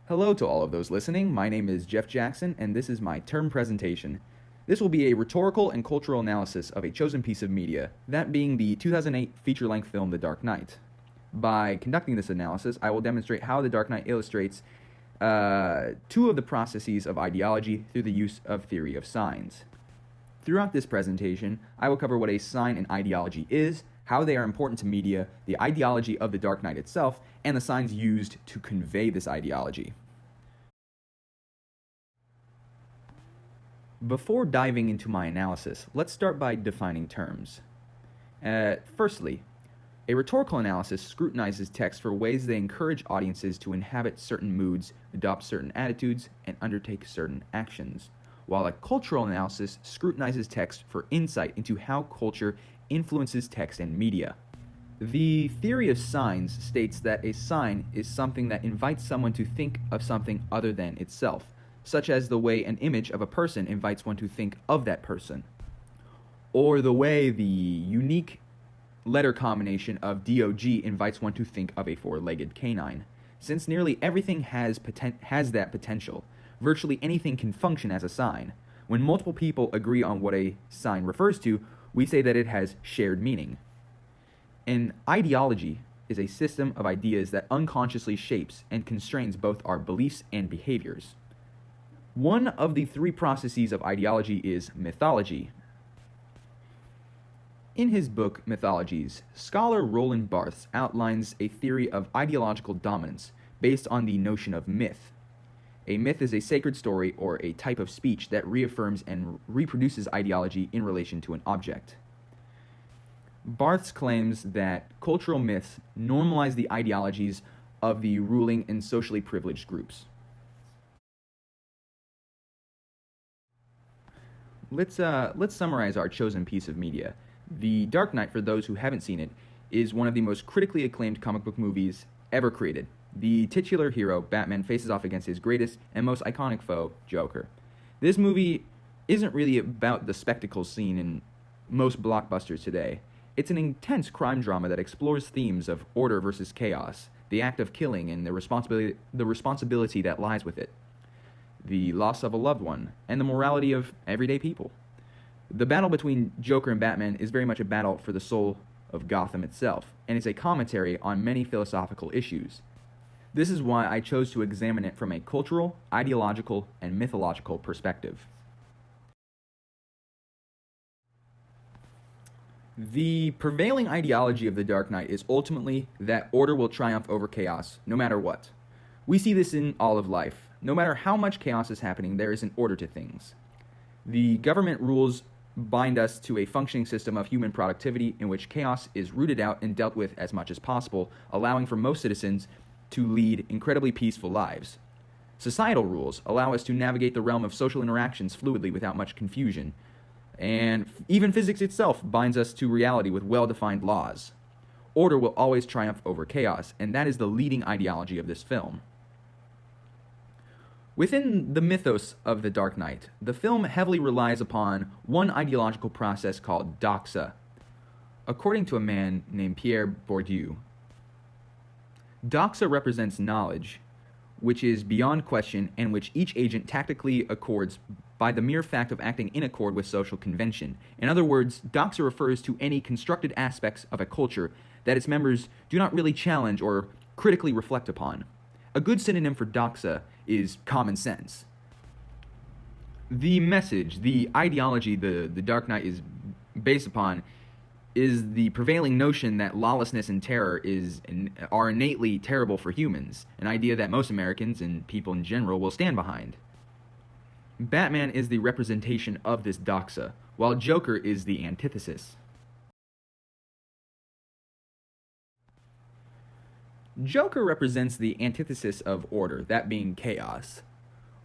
Hello to all of those listening. My name is Jeff Jackson, and this is my term presentation. This will be a rhetorical and cultural analysis of a chosen piece of media, that being the 2008 feature-length film The Dark Knight. By conducting this analysis, I will demonstrate how The Dark Knight illustrates two of the processes of ideology through the use of theory of signs. Throughout this presentation, I will cover what a sign and ideology is, how they are important to media, the ideology of The Dark Knight itself, and the signs used to convey this ideology. Before diving into my analysis, let's start by defining terms. Firstly, a rhetorical analysis scrutinizes text for ways they encourage audiences to inhabit certain moods, adopt certain attitudes, and undertake certain actions, while a cultural analysis scrutinizes text for insight into how culture influences text and media. The theory of signs states that a sign is something that invites someone to think of something other than itself, such as the way an image of a person invites one to think of that person, or the way the unique letter combination of DOG invites one to think of a four-legged canine. Since nearly everything has that potential, virtually anything can function as a sign. When multiple people agree on what a sign refers to, we say that it has shared meaning. An ideology is a system of ideas that unconsciously shapes and constrains both our beliefs and behaviors. One of the three processes of ideology is mythology. In his book, Mythologies, scholar Roland Barthes outlines a theory of ideological dominance based on the notion of myth. A myth is a sacred story or a type of speech that reaffirms and reproduces ideology in relation to an object. Barthes claims that cultural myths normalize the ideologies of the ruling and socially privileged groups. Let's summarize our chosen piece of media. The Dark Knight, for those who haven't seen it, is one of the most critically acclaimed comic book movies ever created. The titular hero, Batman, faces off against his greatest and most iconic foe, Joker. This movie isn't really about the spectacle seen in most blockbusters today. It's an intense crime drama that explores themes of order versus chaos, the act of killing and the responsibility that lies with it, the loss of a loved one, and the morality of everyday people. The battle between Joker and Batman is very much a battle for the soul of Gotham itself, and it's a commentary on many philosophical issues. This is why I chose to examine it from a cultural, ideological, and mythological perspective. The prevailing ideology of the Dark Knight is ultimately that order will triumph over chaos, no matter what. We see this in all of life. No matter how much chaos is happening, there is an order to things. The government rules bind us to a functioning system of human productivity in which chaos is rooted out and dealt with as much as possible, allowing for most citizens to lead incredibly peaceful lives. Societal rules allow us to navigate the realm of social interactions fluidly without much confusion, and even physics itself binds us to reality with well-defined laws. Order will always triumph over chaos, and that is the leading ideology of this film. Within the mythos of The Dark Knight, the film heavily relies upon one ideological process called doxa, according to a man named Pierre Bourdieu. Doxa represents knowledge, which is beyond question and which each agent tactically accords by the mere fact of acting in accord with social convention. In other words, doxa refers to any constructed aspects of a culture that its members do not really challenge or critically reflect upon. A good synonym for doxa is common sense. The message, the ideology the Dark Knight is based upon is the prevailing notion that lawlessness and terror are innately terrible for humans, an idea that most Americans and people in general will stand behind. Batman is the representation of this doxa, while Joker is the antithesis. Joker represents the antithesis of order, that being chaos.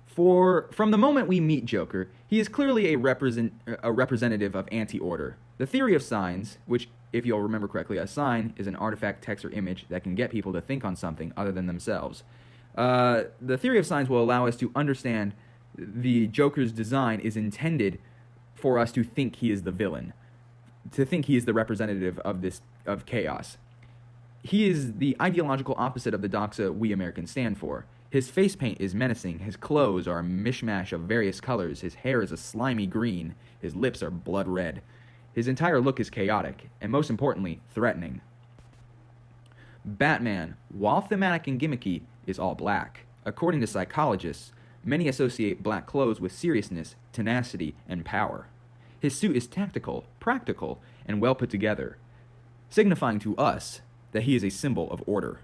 From the moment we meet Joker, he is clearly a representative of anti-order. The theory of signs, which, if you'll remember correctly, a sign is an artifact, text, or image that can get people to think on something other than themselves. The theory of signs will allow us to understand the Joker's design is intended for us to think he is the villain, to think he is the representative of chaos. He is the ideological opposite of the doxa we Americans stand for. His face paint is menacing, his clothes are a mishmash of various colors, his hair is a slimy green, his lips are blood red. His entire look is chaotic, and most importantly, threatening. Batman, while thematic and gimmicky, is all black. According to psychologists, many associate black clothes with seriousness, tenacity, and power. His suit is tactical, practical, and well put together, signifying to us that he is a symbol of order.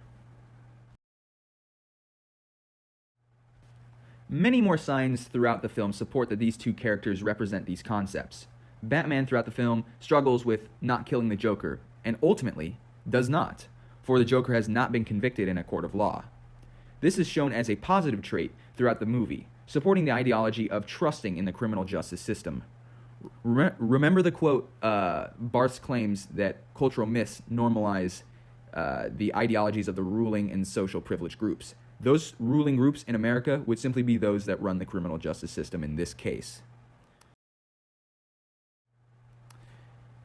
Many more signs throughout the film support that these two characters represent these concepts. Batman throughout the film struggles with not killing the Joker, and ultimately does not, for the Joker has not been convicted in a court of law. This is shown as a positive trait throughout the movie, supporting the ideology of trusting in the criminal justice system. Remember the quote, Barth claims that cultural myths normalize the ideologies of the ruling and social privileged groups. Those ruling groups in America would simply be those that run the criminal justice system in this case.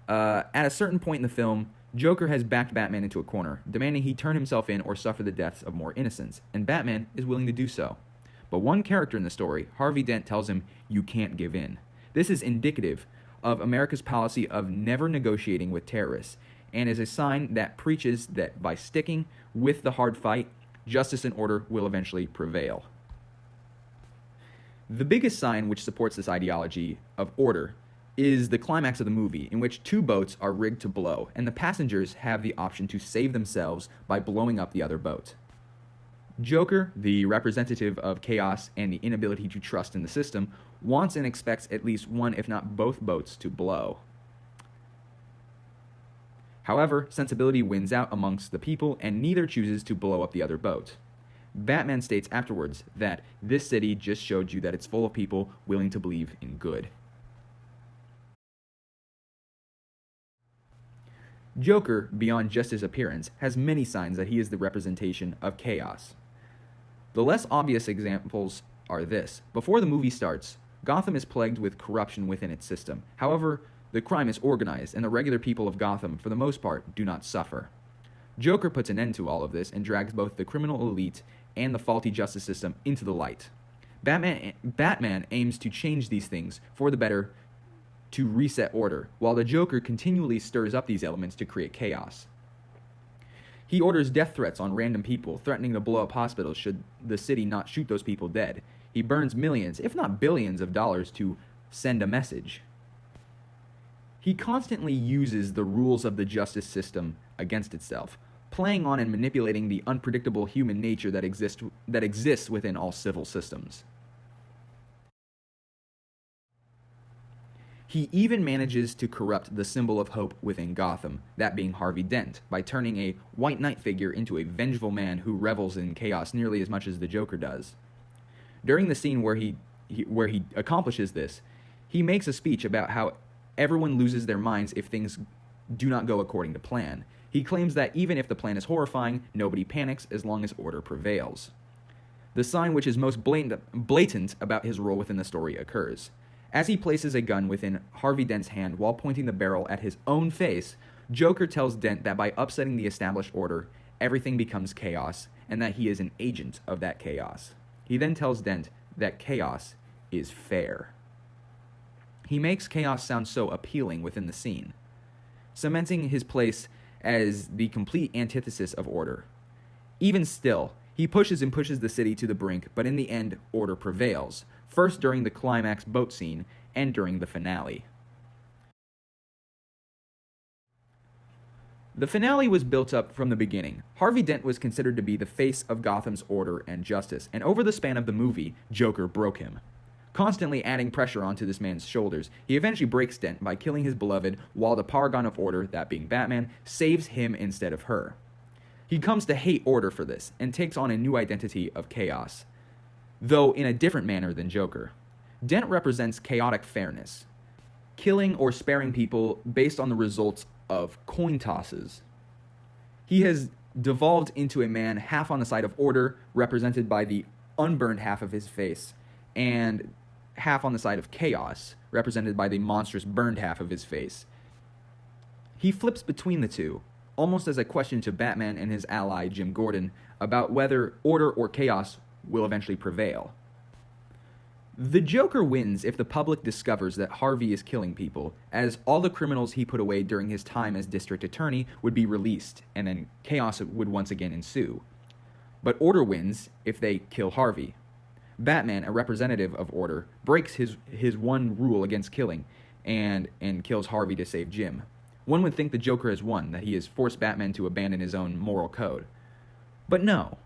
At a certain point in the film, Joker has backed Batman into a corner, demanding he turn himself in or suffer the deaths of more innocents, and Batman is willing to do so. But one character in the story, Harvey Dent, tells him, "You can't give in." This is indicative of America's policy of never negotiating with terrorists, and is a sign that preaches that by sticking with the hard fight, justice and order will eventually prevail. The biggest sign which supports this ideology of order is the climax of the movie, in which two boats are rigged to blow, and the passengers have the option to save themselves by blowing up the other boat. Joker, the representative of chaos and the inability to trust in the system, wants and expects at least one, if not both boats to blow. However, sensibility wins out amongst the people, and neither chooses to blow up the other boat. Batman states afterwards that this city just showed you that it's full of people willing to believe in good. Joker, beyond just his appearance, has many signs that he is the representation of chaos. The less obvious examples are this. Before the movie starts, Gotham is plagued with corruption within its system. However, the crime is organized, and the regular people of Gotham, for the most part, do not suffer. Joker puts an end to all of this and drags both the criminal elite and the faulty justice system into the light. Batman aims to change these things for the better, to reset order, while the Joker continually stirs up these elements to create chaos. He orders death threats on random people, threatening to blow up hospitals should the city not shoot those people dead. He burns millions, if not billions of dollars to send a message. He constantly uses the rules of the justice system against itself, playing on and manipulating the unpredictable human nature that exists within all civil systems. He even manages to corrupt the symbol of hope within Gotham, that being Harvey Dent, by turning a White Knight figure into a vengeful man who revels in chaos nearly as much as the Joker does. During the scene where he accomplishes this, he makes a speech about how everyone loses their minds if things do not go according to plan. He claims that even if the plan is horrifying, nobody panics as long as order prevails. The sign which is most blatant about his role within the story occurs. As he places a gun within Harvey Dent's hand while pointing the barrel at his own face, Joker tells Dent that by upsetting the established order, everything becomes chaos, and that he is an agent of that chaos. He then tells Dent that chaos is fair. He makes chaos sound so appealing within the scene, cementing his place as the complete antithesis of order. Even still, he pushes the city to the brink, but in the end, order prevails, first during the climax boat scene and during the finale. The finale was built up from the beginning. Harvey Dent was considered to be the face of Gotham's order and justice, and over the span of the movie, Joker broke him. Constantly adding pressure onto this man's shoulders, he eventually breaks Dent by killing his beloved, while the paragon of order, that being Batman, saves him instead of her. He comes to hate order for this, and takes on a new identity of chaos, though in a different manner than Joker. Dent represents chaotic fairness, killing or sparing people based on the results of coin tosses. He has devolved into a man half on the side of order, represented by the unburned half of his face, and half on the side of chaos, represented by the monstrous burned half of his face. He flips between the two, almost as a question to Batman and his ally Jim Gordon about whether order or chaos will eventually prevail. The Joker wins if the public discovers that Harvey is killing people, as all the criminals he put away during his time as district attorney would be released, and then chaos would once again ensue. But Order wins if they kill Harvey. Batman, a representative of Order, breaks his one rule against killing, and kills Harvey to save Jim. One would think the Joker has won, that he has forced Batman to abandon his own moral code. But no.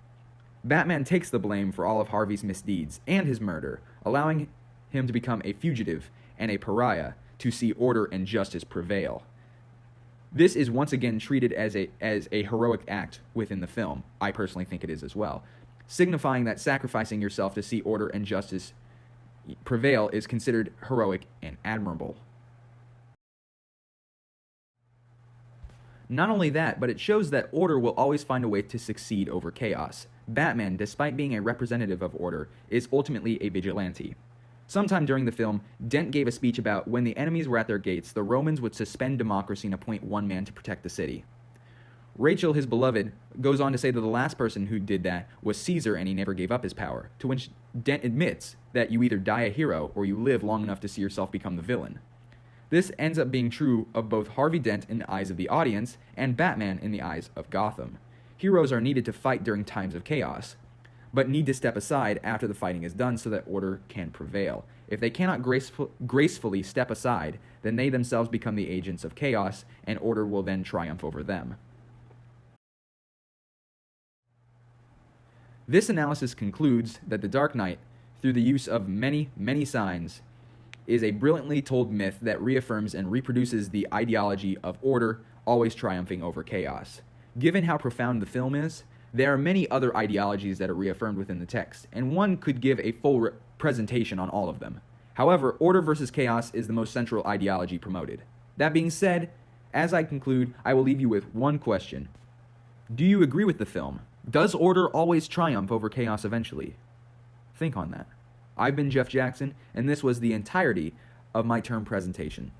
Batman takes the blame for all of Harvey's misdeeds and his murder, allowing him to become a fugitive and a pariah to see order and justice prevail. This is once again treated as a heroic act within the film. I personally think it is as well, signifying that sacrificing yourself to see order and justice prevail is considered heroic and admirable. Not only that, but it shows that order will always find a way to succeed over chaos. Batman, despite being a representative of order, is ultimately a vigilante. Sometime during the film, Dent gave a speech about when the enemies were at their gates, the Romans would suspend democracy and appoint one man to protect the city. Rachel, his beloved, goes on to say that the last person who did that was Caesar and he never gave up his power, to which Dent admits that you either die a hero or you live long enough to see yourself become the villain. This ends up being true of both Harvey Dent in the eyes of the audience and Batman in the eyes of Gotham. Heroes are needed to fight during times of chaos, but need to step aside after the fighting is done so that order can prevail. If they cannot gracefully step aside, then they themselves become the agents of chaos, and order will then triumph over them. This analysis concludes that The Dark Knight, through the use of many, many signs, is a brilliantly told myth that reaffirms and reproduces the ideology of order always triumphing over chaos. Given how profound the film is, there are many other ideologies that are reaffirmed within the text, and one could give a full presentation on all of them. However, order versus chaos is the most central ideology promoted. That being said, as I conclude, I will leave you with one question. Do you agree with the film? Does order always triumph over chaos eventually? Think on that. I've been Jeff Jackson, and this was the entirety of my term presentation.